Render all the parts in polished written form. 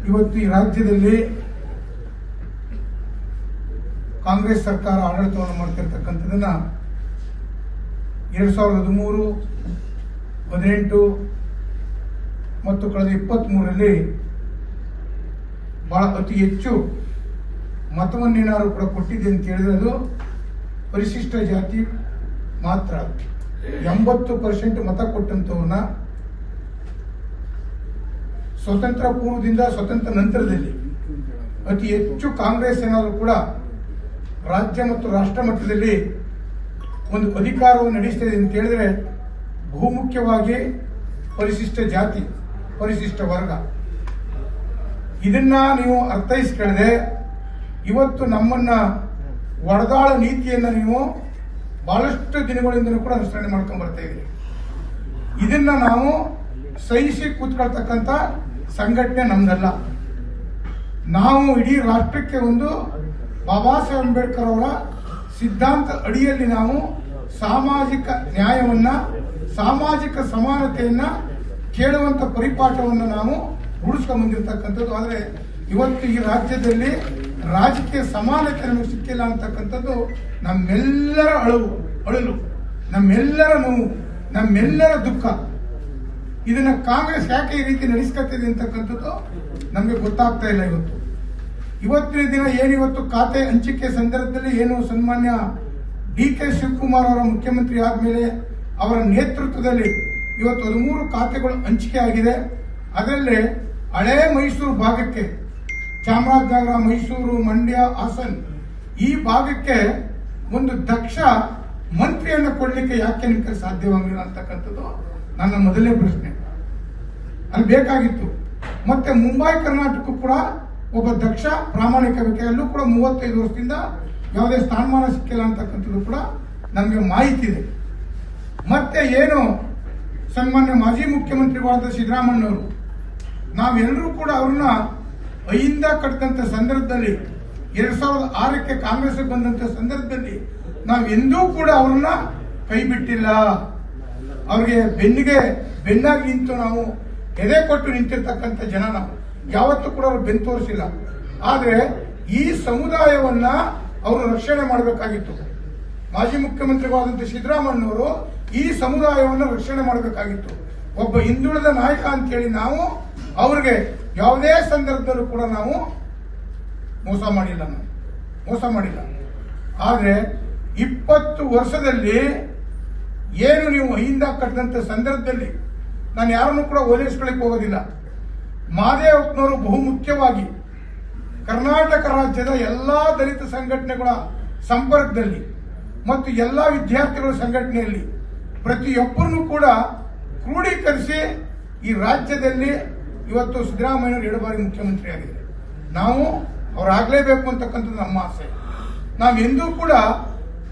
ಇವತ್ತು ಈ ರಾಜ್ಯದಲ್ಲಿ ಕಾಂಗ್ರೆಸ್ ಸರ್ಕಾರ ಆಡಳಿತವನ್ನು ಮಾಡ್ತಿರ್ತಕ್ಕಂಥದನ್ನ 2013, 18 ಮತ್ತು ಕಳೆದ 23ರಲ್ಲಿ ಬಹಳ ಅತಿ ಹೆಚ್ಚು ಮತವನ್ನೇನಾದ್ರು ಕೂಡ ಕೊಟ್ಟಿದೆ ಅಂತ ಹೇಳಿದ್ರೆ ಅದು ಪರಿಶಿಷ್ಟ ಜಾತಿ ಮಾತ್ರ. 80% ಮತ ಕೊಟ್ಟಂತವನ್ನ ಸ್ವತಂತ್ರ ಪೂರ್ವದಿಂದ ಸ್ವತಂತ್ರ ನಂತರದಲ್ಲಿ ಅತಿ ಹೆಚ್ಚು ಕಾಂಗ್ರೆಸ್ ಏನಾದರೂ ಕೂಡ ರಾಜ್ಯ ಮತ್ತು ರಾಷ್ಟ್ರ ಮಟ್ಟದಲ್ಲಿ ಒಂದು ಅಧಿಕಾರವನ್ನು ನಡೆಸ್ತಿದೆ ಅಂತ ಹೇಳಿದ್ರೆ ಬಹುಮುಖ್ಯವಾಗಿ ಪರಿಶಿಷ್ಟ ಜಾತಿ, ಪರಿಶಿಷ್ಟ ವರ್ಗ. ಇದನ್ನ ನೀವು ಅರ್ಥೈಸ್ಕೊಳ್ಳದೆ ಇವತ್ತು ನಮ್ಮನ್ನ ಒಡೆದಾಳ ನೀತಿಯನ್ನ ನೀವು ಬಹಳಷ್ಟು ದಿನಗಳಿಂದ ಕೂಡ ಅನುಸರಣೆ ಮಾಡ್ಕೊಂಡು ಬರ್ತಾ ಇದ್ದೀರಿ. ಇದನ್ನ ನಾವು ಸಹಿಸಿ ಕೂತ್ಕೊಳ್ತಕ್ಕಂಥ ಸಂಘಟನೆ ನಮ್ದಲ್ಲ. ನಾವು ಇಡೀ ರಾಷ್ಟ್ರಕ್ಕೆ ಒಂದು ಬಾಬಾ ಸಾಹೇಬ್ ಅಂಬೇಡ್ಕರ್ ಅವರ ಸಿದ್ಧಾಂತ ಅಡಿಯಲ್ಲಿ ನಾವು ಸಾಮಾಜಿಕ ನ್ಯಾಯವನ್ನ, ಸಾಮಾಜಿಕ ಸಮಾನತೆಯನ್ನ ಕೇಳುವಂತ ಪರಿಪಾಠವನ್ನು ನಾವು ರೂಢಿಸ್ಕೊಂಡು ಬಂದಿರತಕ್ಕಂಥದ್ದು. ಆದರೆ ಇವತ್ತು ಈ ರಾಜ್ಯದಲ್ಲಿ ರಾಜಕೀಯ ಸಮಾನತೆ ನಮಗೆ ಸಿಕ್ಕಿಲ್ಲ ಅಂತಕ್ಕಂಥದ್ದು ನಮ್ಮೆಲ್ಲರ ಅಳಲು, ನಮ್ಮೆಲ್ಲರ ನೋವು, ನಮ್ಮೆಲ್ಲರ ದುಃಖ. ಇದನ್ನ ಕಾಂಗ್ರೆಸ್ ಯಾಕೆ ಈ ರೀತಿ ನಡೆಸ್ಕೊತಿದೆ ಅಂತಕ್ಕಂಥದ್ದು ನಮಗೆ ಗೊತ್ತಾಗ್ತಾ ಇಲ್ಲ. ಇವತ್ತಿನ ದಿನ ಏನಿವತ್ತು ಖಾತೆ ಹಂಚಿಕೆ ಸಂದರ್ಭದಲ್ಲಿ ಏನು ಸನ್ಮಾನ್ಯ DK ಶಿವಕುಮಾರ್ ಅವರ ಮುಖ್ಯಮಂತ್ರಿ ಆದ್ಮೇಲೆ ಅವರ ನೇತೃತ್ವದಲ್ಲಿ ಇವತ್ತು 13 ಖಾತೆಗಳು ಹಂಚಿಕೆ ಆಗಿದೆ. ಅದರಲ್ಲಿ ಹಳೇ ಮೈಸೂರು ಭಾಗಕ್ಕೆ, ಚಾಮರಾಜನಗರ, ಮೈಸೂರು, ಮಂಡ್ಯ, ಹಾಸನ್ ಈ ಭಾಗಕ್ಕೆ ಒಂದು ದಕ್ಷ ಮಂತ್ರಿಯನ್ನು ಕೊಡ್ಲಿಕ್ಕೆ ಯಾಕೆ ನಿಮಗೆ ಸಾಧ್ಯವಾಗಿಲ್ಲ ಅಂತಕ್ಕಂಥದ್ದು ನನ್ನ ಮೊದಲನೇ ಪ್ರಶ್ನೆ. ಅಲ್ಲಿ ಬೇಕಾಗಿತ್ತು. ಮತ್ತೆ ಮುಂಬೈ ಕರ್ನಾಟಕ ಕೂಡ ಒಬ್ಬ ದಕ್ಷ ಪ್ರಾಮಾಣಿಕ ವ್ಯಕ್ತಿ, ಅಲ್ಲೂ ಕೂಡ 35 ವರ್ಷದಿಂದ ಯಾವುದೇ ಸ್ಥಾನಮಾನ ಸಿಕ್ಕಿಲ್ಲ ಅಂತಕ್ಕಂಥದ್ದು ಕೂಡ ನಮಗೆ ಮಾಹಿತಿ ಇದೆ. ಮತ್ತೆ ಏನು ಸನ್ಮಾನ್ಯ ಮಾಜಿ ಮುಖ್ಯಮಂತ್ರಿಗಳಾದ ಸಿದ್ದರಾಮಯ್ಯನವರು, ನಾವೆಲ್ಲರೂ ಕೂಡ ಅವ್ರನ್ನ ಅಹಿಂದ ಕಟ್ಟಿದಂತ ಸಂದರ್ಭದಲ್ಲಿ 2006ಕ್ಕೆ ಕಾಂಗ್ರೆಸ್ ಬಂದಂತ ಸಂದರ್ಭದಲ್ಲಿ ನಾವೆಂದೂ ಕೂಡ ಅವ್ರನ್ನ ಕೈ ಬಿಟ್ಟಿಲ್ಲ. ಅವ್ರಿಗೆ ಬೆನ್ನಾಗಿ ನಿಂತು ನಾವು ಎದೆ ಕೊಟ್ಟು ನಿಂತಿರ್ತಕ್ಕಂಥ ಜನ ನಾವು ಯಾವತ್ತೂ ಕೂಡ ಅವ್ರು ಬೆನ್ನು ತೋರಿಸಿಲ್ಲ. ಆದ್ರೆ ಈ ಸಮುದಾಯವನ್ನ ಅವರು ರಕ್ಷಣೆ ಮಾಡಬೇಕಾಗಿತ್ತು. ಮಾಜಿ ಮುಖ್ಯಮಂತ್ರಿಗಳಾದಂಥ ಸಿದ್ದರಾಮಯ್ಯನವರು ಈ ಸಮುದಾಯವನ್ನು ರಕ್ಷಣೆ ಮಾಡಬೇಕಾಗಿತ್ತು. ಒಬ್ಬ ಹಿಂದುಳಿದ ನಾಯಕ ಅಂತೇಳಿ ನಾವು ಅವ್ರಿಗೆ ಯಾವುದೇ ಸಂದರ್ಭದಲ್ಲೂ ಕೂಡ ನಾವು ಮೋಸ ಮಾಡಿಲ್ಲ. ಆದ್ರೆ 20 ವರ್ಷದಲ್ಲಿ ಏನು ನೀವು ಅಹಿಂದ ಕಟ್ಟಿದಂತ ಸಂದರ್ಭದಲ್ಲಿ ನಾನು ಯಾರನ್ನು ಕೂಡ ಓಲೈಸ್ಕೊಳ್ಳಿಕ್ಕೆ ಹೋಗೋದಿಲ್ಲ. ಮಹದೇವಪ್ಪನವರು ಬಹುಮುಖ್ಯವಾಗಿ ಕರ್ನಾಟಕ ರಾಜ್ಯದ ಎಲ್ಲಾ ದಲಿತ ಸಂಘಟನೆಗಳ ಸಂಪರ್ಕದಲ್ಲಿ ಮತ್ತು ಎಲ್ಲಾ ವಿದ್ಯಾರ್ಥಿಗಳ ಸಂಘಟನೆಯಲ್ಲಿ ಪ್ರತಿಯೊಬ್ಬರನ್ನು ಕೂಡ ಕ್ರೋಢೀಕರಿಸಿ ಈ ರಾಜ್ಯದಲ್ಲಿ ಇವತ್ತು ಸಿದ್ದರಾಮಯ್ಯನವರು 2 ಬಾರಿ ಮುಖ್ಯಮಂತ್ರಿ ಆಗಿದೆ. ನಾವು ಅವರಾಗಲೇಬೇಕು ಅಂತಕ್ಕಂಥದ್ದು ನಮ್ಮ ಆಸೆ. ನಾವೆಂದೂ ಕೂಡ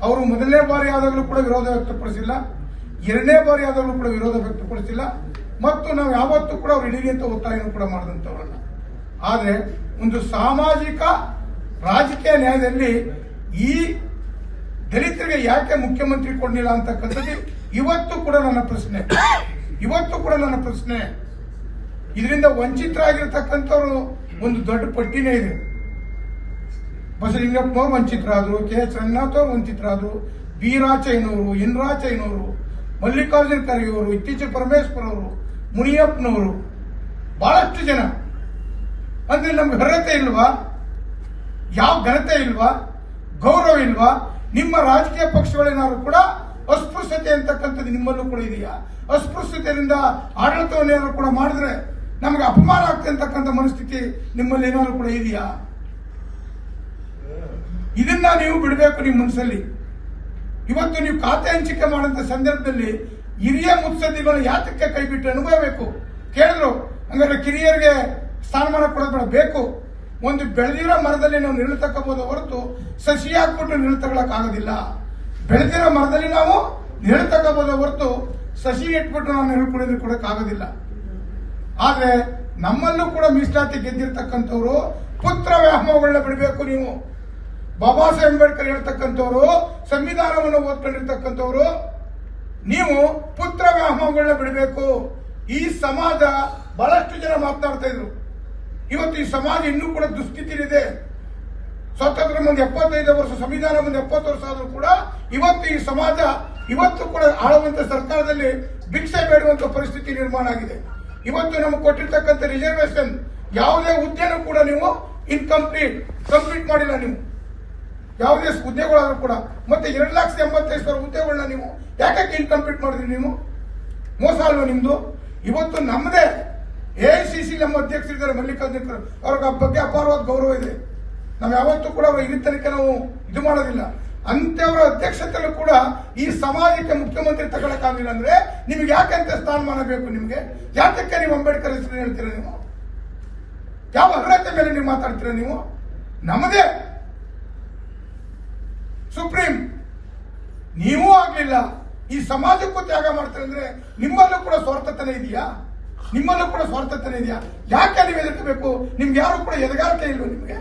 ಅವರು ಮೊದಲನೇ ಬಾರಿ ಆದಾಗಲೂ ಕೂಡ ವಿರೋಧ ವ್ಯಕ್ತಪಡಿಸಿಲ್ಲ, 2ನೇ ಬಾರಿ ಆದಾಗಲೂ ಕೂಡ ವಿರೋಧ ವ್ಯಕ್ತಪಡಿಸಿಲ್ಲ, ಮತ್ತು ನಾವು ಯಾವತ್ತೂ ಕೂಡ ಅವ್ರು ಇಡೀ ಅಂತ ಒತ್ತಾಯನೂ ಕೂಡ ಮಾಡಿದಂಥವ್ರಲ್ಲ. ಆದ್ರೆ ಒಂದು ಸಾಮಾಜಿಕ ರಾಜಕೀಯ ನ್ಯಾಯದಲ್ಲಿ ಈ ದಲಿತರಿಗೆ ಯಾಕೆ ಮುಖ್ಯಮಂತ್ರಿ ಕೊಡಲಿಲ್ಲ ಅಂತಕ್ಕಂಥದ್ದು ಇವತ್ತು ಕೂಡ ನನ್ನ ಪ್ರಶ್ನೆ. ಇದರಿಂದ ವಂಚಿತರಾಗಿರ್ತಕ್ಕಂಥವ್ರು ಒಂದು ದೊಡ್ಡ ಪಟ್ಟಿನೇ ಇದೆ. ಬಸಲಿಂಗಪ್ಪನವರು ವಂಚಿತರಾದ್ರು, KH ರಂಗನಾಥ್ ಅವರು ವಂಚಿತರಾದ್ರು, ಬಿ ರಾಚಯ್ಯನವರು, ಎನ್ ರಾಚಯ್ಯನವರು, ಮಲ್ಲಿಕಾರ್ಜುನ ಖರ್ಗೆ ಅವರು, ಇತ್ತೀಚೆಗೆ ಪರಮೇಶ್ವರ್ ಅವರು, ಮುನಿಯಪ್ಪನವರು, ಬಹಳಷ್ಟು ಜನ. ಅಂದ್ರೆ ನಮ್ಗೆ ಅರ್ಹತೆ ಇಲ್ವಾ? ಯಾವ ಘನತೆ ಇಲ್ವಾ? ಗೌರವ ಇಲ್ವಾ? ನಿಮ್ಮ ರಾಜಕೀಯ ಪಕ್ಷಗಳೇನಾದ್ರು ಕೂಡ ಅಸ್ಪೃಶ್ಯತೆ ಅಂತಕ್ಕಂಥದ್ದು ನಿಮ್ಮಲ್ಲೂ ಕೂಡ ಇದೆಯಾ? ಅಸ್ಪೃಶ್ಯತೆಯಿಂದ ಆಡಳಿತವನ್ನೇನಾದ್ರು ಕೂಡ ಮಾಡಿದ್ರೆ ನಮಗೆ ಅಪಮಾನ ಆಗ್ತದೆ ಅಂತಕ್ಕಂಥ ಮನಸ್ಥಿತಿ ನಿಮ್ಮಲ್ಲಿ ಏನಾದ್ರು ಕೂಡ ಇದೆಯಾ? ಇದನ್ನ ನೀವು ಬಿಡಬೇಕು ನಿಮ್ಮ ಮನಸ್ಸಲ್ಲಿ. ಇವತ್ತು ನೀವು ಖಾತೆ ಹಂಚಿಕೆ ಮಾಡುವಂತ ಸಂದರ್ಭದಲ್ಲಿ ಹಿರಿಯ ಮುತ್ಸದ್ದಿಗಳು ಯಾತಕ್ಕೆ ಕೈ ಬಿಟ್ಟು ಅನುಭವಬೇಕು ಕೇಳಿದ್ರು. ಹಂಗಾದ್ರೆ ಕಿರಿಯರಿಗೆ ಸ್ಥಾನಮಾನ ಕೊಡೋದು ಬೇಕು. ಒಂದು ಬೆಳೆದಿರೋ ಮರದಲ್ಲಿ ನಾವು ನಿಳು ತಕ್ಕಬಹುದು ಹೊರತು ಸಸಿ ಹಾಕ್ಬಿಟ್ಟು ನಿಳು ತಗೊಳಕ್ ಆಗೋದಿಲ್ಲ. ಬೆಳೆದಿರೋ ಮರದಲ್ಲಿ ನಾವು ನಿಳು ತಕ್ಕಬಹುದು ಹೊರತು ಸಸಿ ಇಟ್ಬಿಟ್ಟು ನಾವು ನಿಳು ಕೊಡಕ್ ಆಗೋದಿಲ್ಲ. ಆದ್ರೆ ನಮ್ಮಲ್ಲೂ ಕೂಡ ಮೀಸಲಾತಿ ಗೆದ್ದಿರ್ತಕ್ಕಂಥವ್ರು ಪುತ್ರ ವ್ಯಾಮೋಹಗಳನ್ನ ಬಿಡಬೇಕು. ನೀವು ಬಾಬಾ ಸಾಹೇಬ್ ಅಂಬೇಡ್ಕರ್ ಹೇಳ್ತಕ್ಕಂಥವ್ರು, ಸಂವಿಧಾನವನ್ನು ಓದ್ಕೊಂಡಿರ್ತಕ್ಕಂಥವ್ರು, ನೀವು ಪುತ್ರ ವ್ಯಾಮೋಹಗಳನ್ನ ಬಿಡಬೇಕು. ಈ ಸಮಾಜ ಬಹಳಷ್ಟು ಜನ ಮಾತನಾಡ್ತಾ ಇದ್ರು, ಇವತ್ತು ಈ ಸಮಾಜ ಇನ್ನೂ ಕೂಡ ದುಸ್ಥಿತಿಲಿದೆ. ಸ್ವಾತಂತ್ರ್ಯ ಮುಂದೆ 75 ವರ್ಷ, ಸಂವಿಧಾನ ಮುಂದೆ 70 ವರ್ಷ ಆದರೂ ಕೂಡ ಇವತ್ತು ಈ ಸಮಾಜ ಇವತ್ತು ಕೂಡ ಆಳುವಂತ ಸರ್ಕಾರದಲ್ಲಿ ಭಿಕ್ಷೆ ಬೇಡುವಂತ ಪರಿಸ್ಥಿತಿ ನಿರ್ಮಾಣ ಆಗಿದೆ. ಇವತ್ತು ನಮಗೆ ಕೊಟ್ಟಿರ್ತಕ್ಕಂಥ ರಿಸರ್ವೇಶನ್ ಯಾವುದೇ ಹುದ್ದೆನೂ ಕೂಡ ನೀವು ಕಂಪ್ಲೀಟ್ ಮಾಡಿಲ್ಲ. ನೀವು ಯಾವುದೇ ಹುದ್ದೆಗಳಾದ್ರೂ ಕೂಡ ಮತ್ತೆ 2,85,000 ಹುದ್ದೆಗಳನ್ನ ನೀವು ಯಾಕೆ ಇನ್ಕಂಪ್ಲೀಟ್ ಮಾಡಿದ್ರಿ? ನೀವು ಮೋಸ ಅಲ್ವಾ ನಿಮ್ದು? ಇವತ್ತು ನಮ್ಮದೇ AICC ನಮ್ಮ ಅಧ್ಯಕ್ಷರಿದ್ದಾರೆ ಮಲ್ಲಿಕಾರ್ಜುನ, ಅವ್ರ ಬಗ್ಗೆ ಅಪಾರವಾದ ಗೌರವ ಇದೆ. ನಾವು ಯಾವತ್ತೂ ಕೂಡ ಅವರ ಇಲ್ಲಿ ತನಕ ನಾವು ಇದು ಮಾಡೋದಿಲ್ಲ. ಅಂತವರ ಅಧ್ಯಕ್ಷತೆಯಲ್ಲೂ ಕೂಡ ಈ ಸಮಾಜಕ್ಕೆ ಮುಖ್ಯಮಂತ್ರಿ ತಗೊಳಕ್ಕಾಗಲಿಲ್ಲ ಅಂದ್ರೆ ನಿಮ್ಗೆ ಯಾಕಂತ ಸ್ಥಾನಮಾನ ಬೇಕು? ನಿಮ್ಗೆ ಯಾತಕ್ಕೆ ನೀವು ಅಂಬೇಡ್ಕರ್ ಹೆಸರು ಹೇಳ್ತೀರ? ನೀವು ಯಾವ ಅರ್ಹತೆ ಮೇಲೆ ನೀವು ಮಾತಾಡ್ತೀರ? ನೀವು ನಮ್ಮದೇ ಸುಪ್ರೀಂ, ನೀವೂ ಆಗ್ಲಿಲ್ಲ, ಈ ಸಮಾಜಕ್ಕೂ ತ್ಯಾಗ ಮಾಡ್ತಾರೆ ಅಂದ್ರೆ ನಿಮ್ಮಲ್ಲೂ ಕೂಡ ಸ್ವಾರ್ಥತನ ಇದೆಯಾ? ನಿಮ್ಮಲ್ಲೂ ಕೂಡ ಸ್ವಾರ್ಥತನ ಇದೆಯಾ? ಯಾಕೆ ನೀವು ಎದುರ್ಕೋಬೇಕು? ನಿಮ್ಗೆ ಯಾರು ಕೂಡ ಎದಗಾರಿಕೆ ಇಲ್ವ ನಿಮ್ಗೆ?